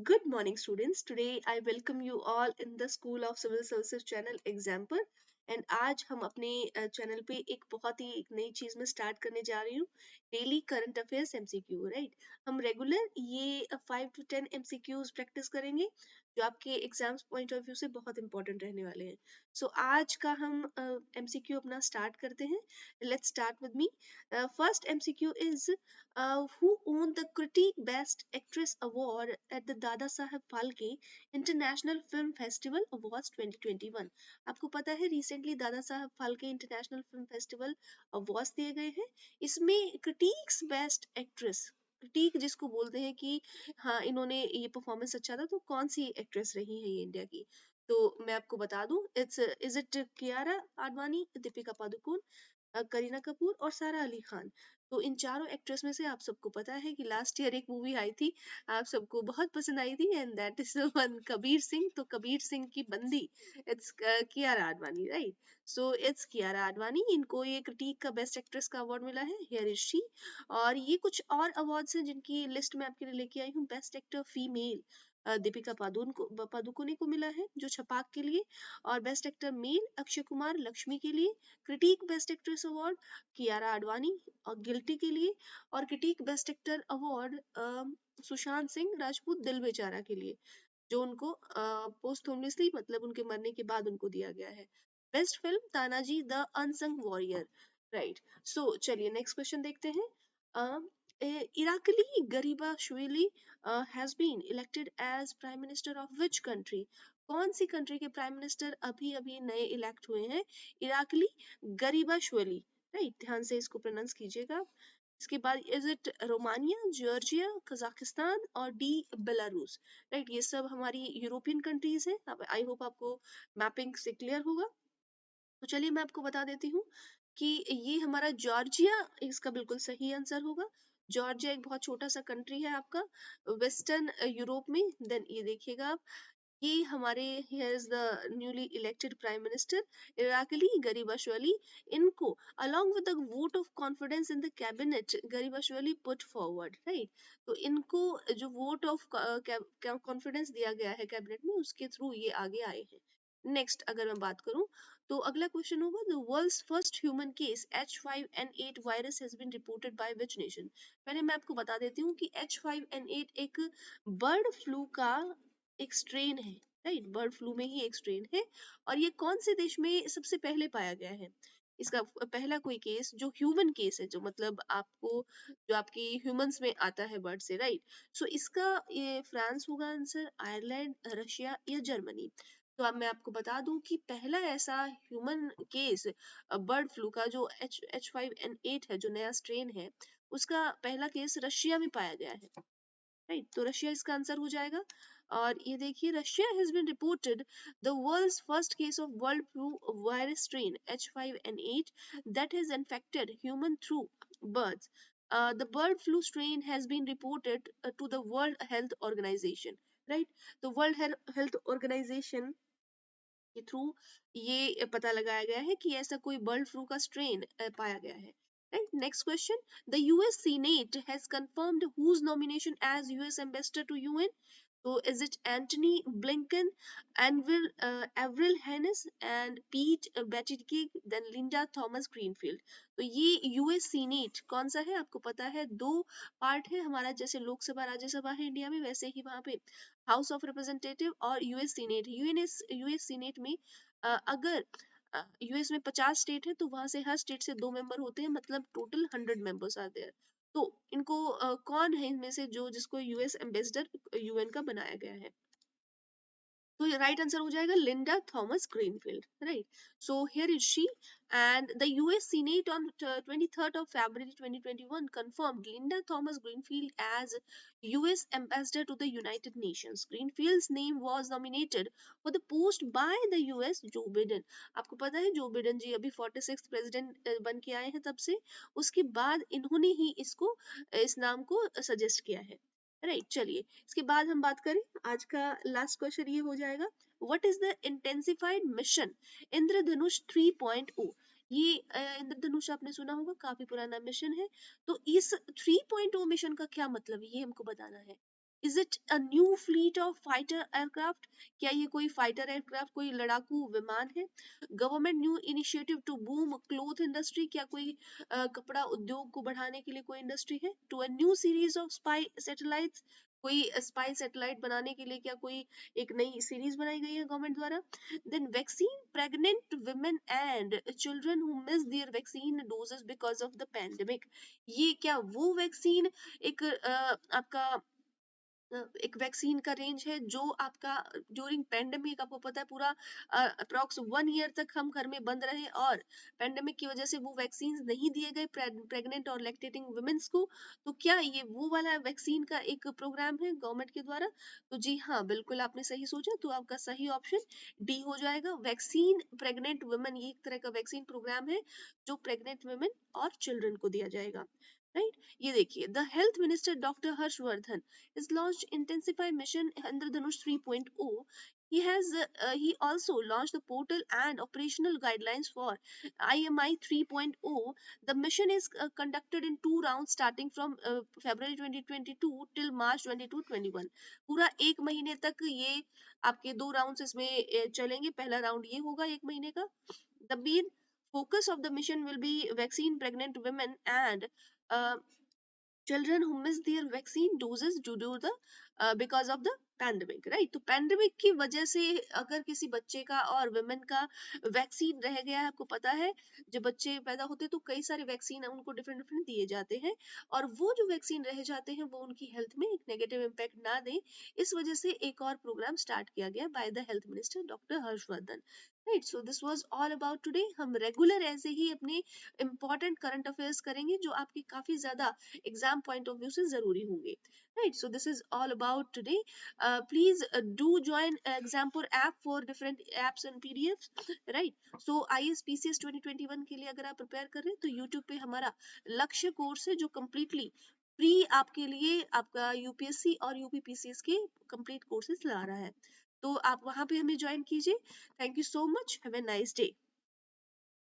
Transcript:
Good morning, students. Today I welcome you all in the School of Civil Services channel Example. And आज हम अपने channel पे एक बहुत ही एक नई चीज में स्टार्ट करने जा रही हूँ, daily current affairs MCQ. Right, हम रेगुलर ये 5 to 10 एमसीक्यूज प्रैक्टिस करेंगे जो आपके एग्जाम्स पॉइंट ऑफ व्यू से बहुत इंपॉर्टेंट रहने वाले हैं। सो आज का हम एमसीक्यू अपना स्टार्ट करते हैं। Let's start with me. First MCQ is who won the Critique Best Actress Award at the Dada Saheb Phalke International Film Festival Awards 2021। आपको पता है recently Dada Saheb Phalke international film festival awards दिए गए हैं। इसमें क्रिटिक्स बेस्ट एक्ट्रेस, क्रिटिक जिसको बोलते हैं कि हाँ इन्होंने ये परफॉर्मेंस अच्छा था, तो कौन सी एक्ट्रेस रही है ये इंडिया की। तो मैं आपको बता दूं, इज इट कियारा आडवाणी, दीपिका पादुकोण, करीना कपूर और सारा अली खान। तो इन चारों एक्ट्रेस में से आप सबको पता है कि लास्ट ईयर एक मूवी आई थी, आप सबको बहुत पसंद आई थी, and that is one Kabir Singh. तो कबीर सिंह की बंदी it's Kiara Advani. Right, so it's Kiara Advani, इनको ये क्रिटिक का बेस्ट एक्ट्रेस का अवार्ड मिला है। Here is she. और ये कुछ और अवार्ड्स हैं जिनकी लिस्ट में आपके लिए लेके आई हूँ। Best actor female Deepika Padukone को मिला है जो छपाक के लिए, और best actor male Akshay Kumar Lakshmi के लिए, critic best actress award Kiara Advani और गिल्टी के लिए, और critic best actor award Sushant Singh Rajput दिल बेचारा के लिए, जो उनको पोस्टहुमसली मतलब उनके मरने के बाद उनको दिया गया है। Best film Tanaji the unsung warrior. Right, so चलिए नेक्स्ट क्वेश्चन देखते हैं। Irakli Garibashvili has been elected as prime minister of which country? कौन सी कंट्री के प्राइम मिनिस्टर अभी अभी नए इलेक्ट हुए हैं? इराकली गरीबाशविली। राइट, ध्यान से इसको प्रोनाउंस कीजिएगा। इसके बाद is it Romania, Georgia, Kazakhstan और डी बेलारूस। राइट, ये सब हमारी यूरोपियन कंट्रीज हैं। आई होप आपको मैपिंग से क्लियर होगा। तो चलिए मैं आपको बता देती हूँ कि ये हमारा जॉर्जिया इसका बिल्कुल सही आंसर होगा। जॉर्जिया एक बहुत छोटा सा कंट्री है आपका वेस्टर्न यूरोप में। देन ये देखिएगा आप, ये हमारे here is the newly elected prime minister Irakli Garibashvili. इनको along with the vote of confidence in the cabinet गरीबाशवली put forward। Right, तो इनको जो वोट ऑफ कॉन्फिडेंस दिया गया है कैबिनेट में, उसके थ्रू ये आगे आए हैं। नेक्स्ट अगर मैं बात करूं, तो अगला क्वेश्चन होगा the world's first human case H5N8 virus has been reported by which nation. पहले मैं आपको बता देती हूँ कि H5N8 एक बर्ड फ्लू का एक स्ट्रेन है। राइट, बर्ड फ्लू में ही एक स्ट्रेन है, और ये कौन से देश में सबसे पहले पाया गया है? इसका पहला कोई केस जो ह्यूमन केस है, जो मतलब आपको जो आपकी ह्यूमंस में आता है बर्ड से। राइट, सो इसका ये फ्रांस होगा आंसर, आयरलैंड, रशिया या जर्मनी। तो अब मैं आपको बता दूं कि पहला ऐसा ह्यूमन केस बर्ड फ्लू का जो H5N8 है, जो नया स्ट्रेन है, उसका पहला केस रशिया में पाया गया है। राइट, तो रशिया इसका आंसर हो जाएगा। और ये देखिए, Russia has been reported the world's first case of bird flu virus strain H5N8 that has infected human through birds. The bird flu strain has been reported to the World Health Organization. Right, the World Health Organization के through ये पता लगाया गया है कि ऐसा कोई bird flu का स्ट्रेन पाया गया है। Right, next question, the US Senate has confirmed whose nomination as US ambassador to UN. तो is it Antony Blinken, Avril Haines and Pete Buttigieg, then Linda Thomas Greenfield. तो ये US senate कौन सा है आपको पता है? दो पार्ट है हमारा, जैसे लोकसभा राज्यसभा है इंडिया में, वैसे ही वहां पे हाउस ऑफ रिप्रेजेंटेटिव और यूएस सीनेट। यूएस सीनेट में अगर यूएस में 50 स्टेट है, तो वहां से हर स्टेट से 2 मेंबर होते हैं, मतलब टोटल 100 मेंबर्स आर देयर। तो इनको कौन है इनमें से जो जिसको यूएस एम्बेसडर यूएन का बनाया गया है? तो ये राइट आंसर हो जाएगा Linda Thomas greenfield. Right, so here is she. And the US senate on 23rd of February 2021 confirmed Linda Thomas Greenfield as US ambassador to the United Nations. Greenfield's name was nominated for the post by the US Joe Biden. आपको पता है Joe Biden जी अभी 46th president बन के आए हैं, तब से उसके बाद इन्होंने ही इसको इस नाम को सजेस्ट किया है। राइट, चलिए इसके बाद हम बात करें, आज का लास्ट क्वेश्चन ये हो जाएगा, what is the intensified mission Indradhanush 3.0। ये इंद्रधनुष आपने सुना होगा, काफी पुराना मिशन है। तो इस 3.0 मिशन का क्या मतलब है, ये हमको बताना है। Is it a new fleet of fighter aircraft? क्या ये कोई फाइटर एयरक्राफ्ट, कोई लड़ाकू विमान है? Government new initiative to boom cloth industry? क्या कोई कपड़ा उद्योग को बढ़ाने के लिए कोई इंडस्ट्री है? To a new series of spy satellites? कोई स्पाई सैटेलाइट बनाने के लिए क्या कोई एक नई सीरीज बनाई गई है गवर्नमेंट द्वारा? Then vaccine pregnant women and children who miss their vaccine doses because of the pandemic? ये क्या वो वैक्सीन एक आपका एक वैक्सीन का रेंज है जो आपका ड्यूरिंग पेंडेमिक, आपको पता है पूरा अप्रॉक्स 1 ईयर तक हम घर में बंद रहे और पेंडेमिक की वजह से वो वैक्सीन नहीं दिए गए प्रेग्नेंट और लैक्टेटिंग वुमेन्स को, तो क्या ये वो वाला वैक्सीन का एक प्रोग्राम है गवर्नमेंट के द्वारा? तो जी हाँ, बिल्कुल आपने सही सोचा, तो आपका सही ऑप्शन डी हो जाएगा। वैक्सीन प्रेग्नेंट वुमेन, ये एक तरह का वैक्सीन प्रोग्राम है जो प्रेग्नेंट वुमेन और चिल्ड्रन को दिया जाएगा, राइट। ये देखिए, the health minister doctor Harshvardhan has launched intensified mission Indradhanush 3.0. He also launched the portal and operational guidelines for IMI 3.0. The mission is conducted in 2 rounds starting from February 2022 till March 2021. पूरा एक महीने तक ये आपके 2 round इसमें चलेंगे। पहला round ये होगा 1 महीने का। The main focus of the mission will be vaccine pregnant women and uh, children who miss their vaccine doses due to the because of the pandemic, right. तो पैंडेमिक की वजह से अगर किसी बच्चे का और वुमेन का वैक्सीन रह गया है, आपको पता है जब बच्चे पैदा होते हैं तो कई सारे वैक्सीन उनको डिफरेंट डिफरेंट दिए जाते हैं, और वो जो वैक्सीन रह जाते हैं वो उनकी हेल्थ में एक नेगेटिव इम्पैक्ट ना दें, इस वजह से एक और प्रोग्राम स्टार्ट किया गया by the health minister doctor Harshvardhan, right. So this was all about today. हम रेगुलर ऐसे ही अपने इंपॉर्टेंट करंट अफेयर्स करेंगे जो आपके काफी ज्यादा एग्जाम पॉइंट ऑफ व्यू से जरूरी होंगे, right? So this is all about today. Please do join example app for different apps and pdfs, right? So ISPCS 2021 के लिए अगर आप प्रिपेयर कर रहे हैं तो YouTube पे हमारा लक्ष्य कोर्स है जो completely फ्री आपके लिए आपका यूपीएससी और यूपीपीसीएस के कंप्लीट कोर्सेज ला रहा है, तो आप वहां पे हमें ज्वाइन कीजिए। Thank you so much, have a nice day.